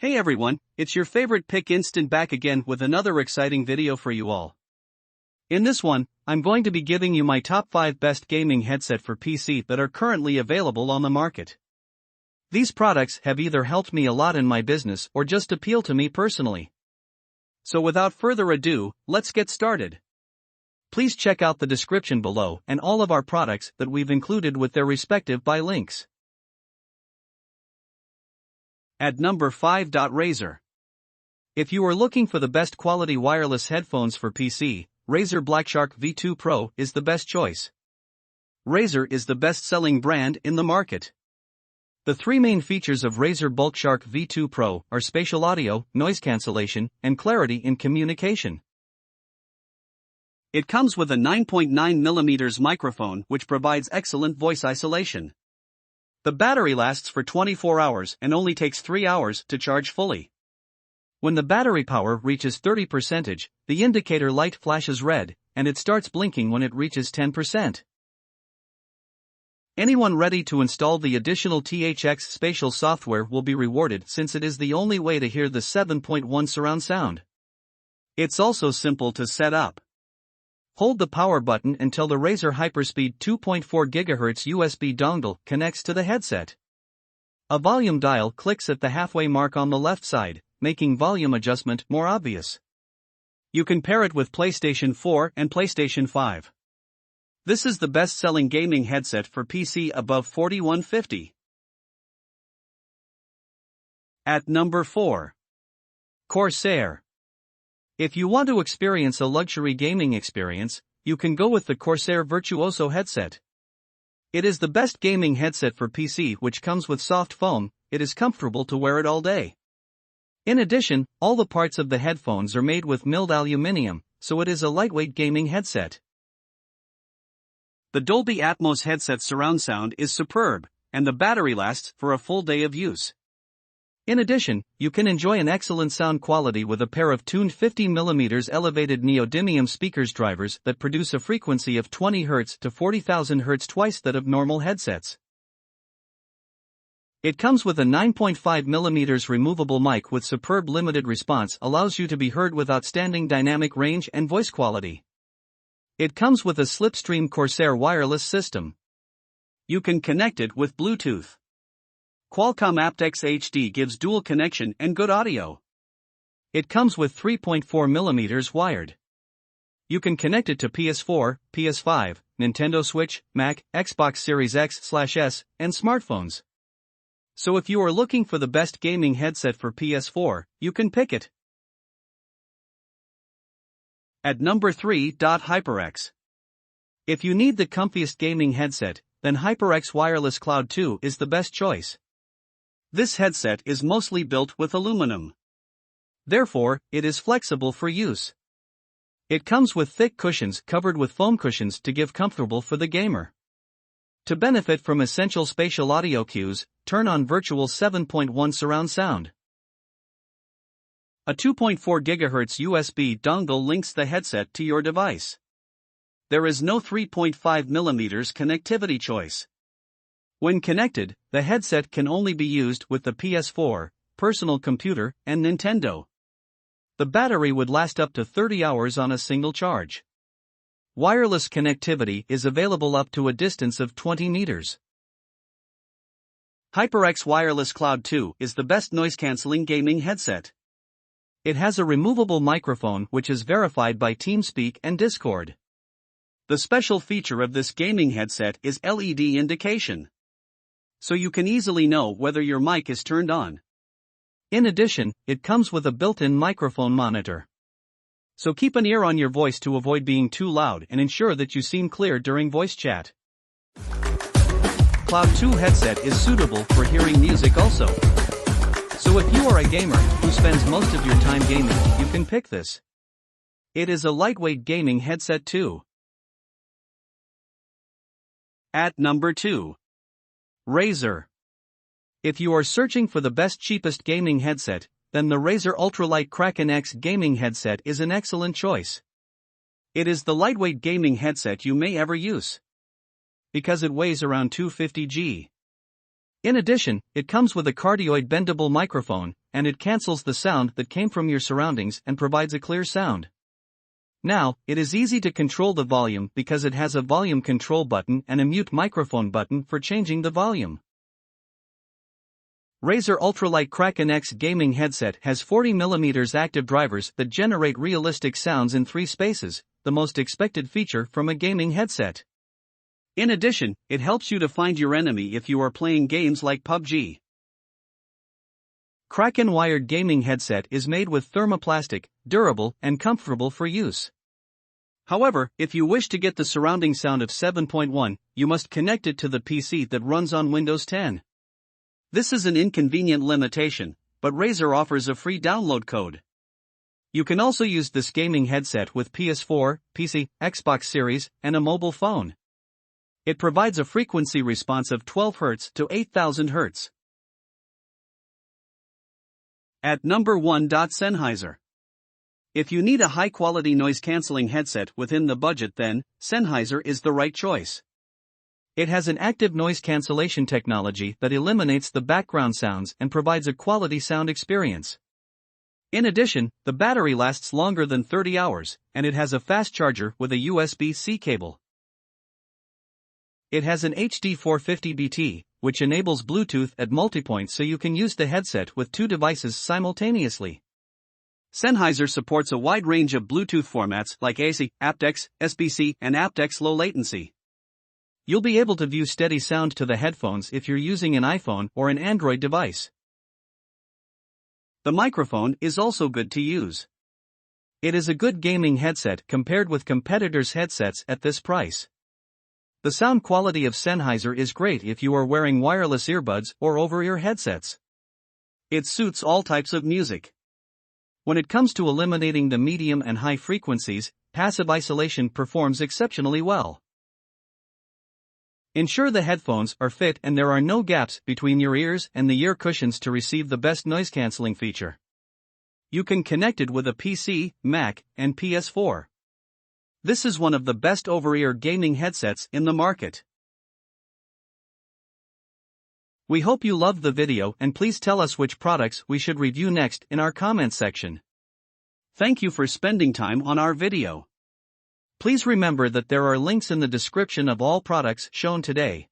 Hey everyone, it's your favorite Pick Instant back again with another exciting video for you all. In this one, I'm going to be giving you my top 5 best gaming headset for PC that are currently available on the market. These products have either helped me a lot in my business or just appeal to me personally. So without further ado, let's get started. Please check out the description below and all of our products that we've included with their respective buy links. At number 5. Razer. If you are looking for the best quality wireless headphones for PC, Razer Blackshark V2 Pro is the best choice. Razer is the best-selling brand in the market. The three main features of Razer Blackshark V2 Pro are spatial audio, noise cancellation, and clarity in communication. It comes with a 9.9mm microphone which provides excellent voice isolation. The battery lasts for 24 hours and only takes 3 hours to charge fully. When the battery power reaches 30%, the indicator light flashes red, and it starts blinking when it reaches 10%. Anyone ready to install the additional THX spatial software will be rewarded since it is the only way to hear the 7.1 surround sound. It's also simple to set up. Hold the power button until the Razer Hyperspeed 2.4 GHz USB dongle connects to the headset. A volume dial clicks at the halfway mark on the left side, making volume adjustment more obvious. You can pair it with PlayStation 4 and PlayStation 5. This is the best-selling gaming headset for PC above $4150. At number 4. Corsair. If you want to experience a luxury gaming experience, you can go with the Corsair Virtuoso headset. It is the best gaming headset for PC which comes with soft foam. It is comfortable to wear it all day. In addition, all the parts of the headphones are made with milled aluminum, so it is a lightweight gaming headset. The Dolby Atmos headset surround sound is superb, and the battery lasts for a full day of use. In addition, you can enjoy an excellent sound quality with a pair of tuned 50mm elevated neodymium speakers drivers that produce a frequency of 20 Hz to 40,000 Hz, twice that of normal headsets. It comes with a 9.5mm removable mic with superb limited response, allows you to be heard with outstanding dynamic range and voice quality. It comes with a Slipstream Corsair wireless system. You can connect it with Bluetooth. Qualcomm aptX HD gives dual connection and good audio. It comes with 3.4mm wired. You can connect it to PS4, PS5, Nintendo Switch, Mac, Xbox Series X/S, and smartphones. So if you are looking for the best gaming headset for PS4, you can pick it. At number 3. HyperX. If you need the comfiest gaming headset, then HyperX Wireless Cloud 2 is the best choice. This headset is mostly built with aluminum. Therefore, it is flexible for use. It comes with thick cushions covered with foam cushions to give comfortable for the gamer. To benefit from essential spatial audio cues, turn on virtual 7.1 surround sound. A 2.4 GHz USB dongle links the headset to your device. There is no 3.5mm connectivity choice. When connected, the headset can only be used with the PS4, personal computer, and Nintendo. The battery would last up to 30 hours on a single charge. Wireless connectivity is available up to a distance of 20 meters. HyperX Wireless Cloud 2 is the best noise-canceling gaming headset. It has a removable microphone which is verified by TeamSpeak and Discord. The special feature of this gaming headset is LED indication, so you can easily know whether your mic is turned on. In addition, it comes with a built-in microphone monitor. So keep an ear on your voice to avoid being too loud and ensure that you seem clear during voice chat. Cloud 2 headset is suitable for hearing music also. So if you are a gamer who spends most of your time gaming, you can pick this. It is a lightweight gaming headset too. At number 2. Razer. If you are searching for the best cheapest gaming headset, then the Razer Ultralight Kraken X gaming headset is an excellent choice. It is the lightweight gaming headset you may ever use, because it weighs around 250 g. In addition, it comes with a cardioid bendable microphone, and it cancels the sound that came from your surroundings and provides a clear sound. Now, it is easy to control the volume because it has a volume control button and a mute microphone button for changing the volume. Razer Ultralight Kraken X gaming headset has 40mm active drivers that generate realistic sounds in 3 spaces, the most expected feature from a gaming headset. In addition, it helps you to find your enemy if you are playing games like PUBG. Kraken wired gaming headset is made with thermoplastic, durable, and comfortable for use. However, if you wish to get the surrounding sound of 7.1, you must connect it to the PC that runs on Windows 10. This is an inconvenient limitation, but Razer offers a free download code. You can also use this gaming headset with PS4, PC, Xbox Series, and a mobile phone. It provides a frequency response of 12 Hz to 8000 Hz. At number 1. Sennheiser. If you need a high-quality noise-canceling headset within the budget, then Sennheiser is the right choice. It has an active noise cancellation technology that eliminates the background sounds and provides a quality sound experience. In addition, the battery lasts longer than 30 hours, and it has a fast charger with a USB-C cable. It has an HD 450BT, which enables Bluetooth at multipoint so you can use the headset with 2 devices simultaneously. Sennheiser supports a wide range of Bluetooth formats like AC, aptX, SBC, and aptX low latency. You'll be able to view steady sound to the headphones if you're using an iPhone or an Android device. The microphone is also good to use. It is a good gaming headset compared with competitors' headsets at this price. The sound quality of Sennheiser is great if you are wearing wireless earbuds or over-ear headsets. It suits all types of music. When it comes to eliminating the medium and high frequencies, passive isolation performs exceptionally well. Ensure the headphones are fit and there are no gaps between your ears and the ear cushions to receive the best noise cancelling feature. You can connect it with a PC, Mac, and PS4. This is one of the best over-ear gaming headsets in the market. We hope you loved the video and please tell us which products we should review next in our comment section. Thank you for spending time on our video. Please remember that there are links in the description of all products shown today.